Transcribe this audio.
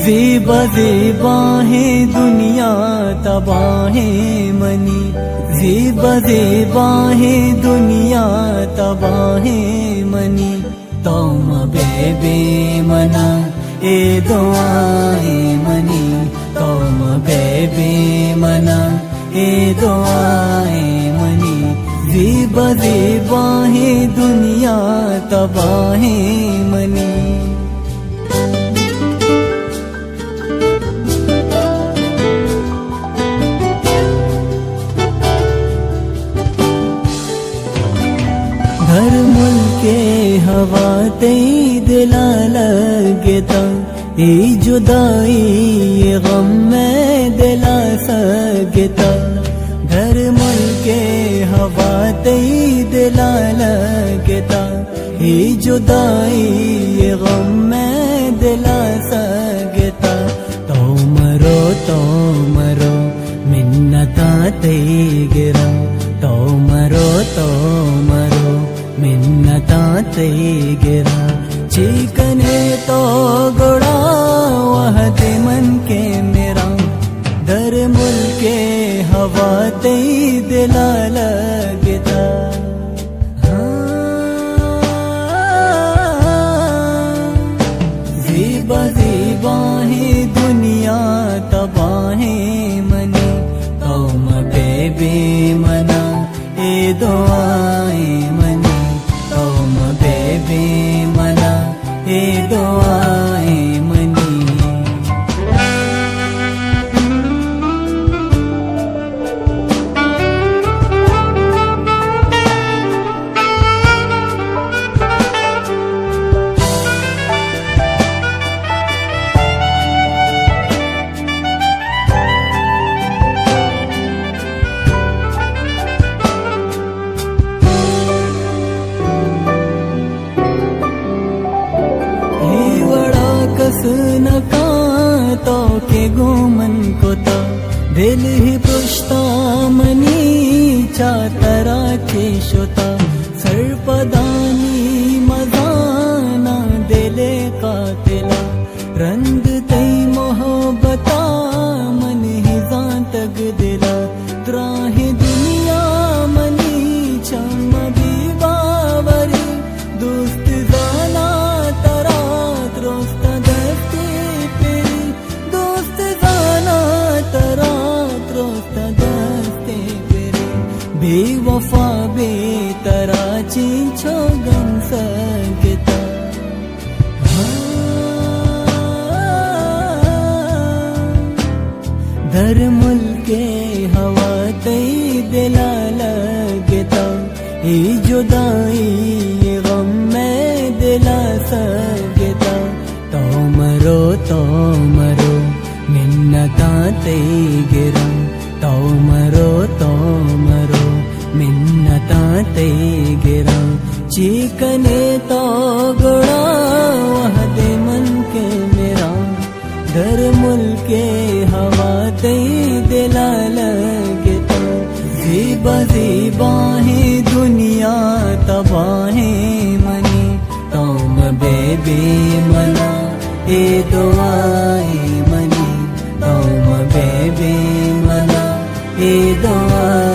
ज़ेबा ज़ेबा है दुनिया तबाहे मनी, ज़ेबा ज़ेबा है दुनिया तबाहे मनी। तोम बेबे मना ए दुआए मनी, तोम बेबे मना ए दुआए मनी। ज़ेबा ज़ेबा है दुनिया तबाहे मनी। घर मुल्के हवा तेई दिला लगता, ए जुदाई ये गम में दिला सकता। घर मुल्के हवा तेई दिला लगता, ए जुदाई ये गम में दिला सकता। तो मरो मिन्नता तेई गिरा, तो मरो मिन्नता तेई गिरा। चीकने तो गुड़ा वहद मन के मेरा, दर मुल्के हवा तेई दिला लगता। ज़ेबा ज़ेबा है दुनिया तबाहे मनी, तोम बेबे मना ए दुआए मनी, तोम बेबे मना ए दुआए मनी। न तो के गोमन को तो दिल ही पुष्टा मनी चातरा के शोता। सर्पदानी मदाना दिले कातिला, रंग तई मोहब्बता मन ही तक दिला। त्राहे दुनिया मनी चम भी बावरी, दोस्त जाना तरा त्रोस्त दस्ती पेरी, दोस्त जाना तरा त्रोस्त दस्ती पेरी। बेवफा बेतरा चींचो गम सकता। दर मुल्के हवा तई दिला लगता, ए जुदाई ये गम में दिला सकता। तो मरो मिन्नता तेई गिरा, तो मरो मिन्नता तेई गिरा। चीकने तो गुड़ा वहद मन के मेरा, दर मुल्के हवा तेई दिला लगता। ज़ेबा ज़ेबा है दुनिया तबाहे मनी, तोम बेबे मना ए दुआए मनी, तोम बेबे मना ए दुआ।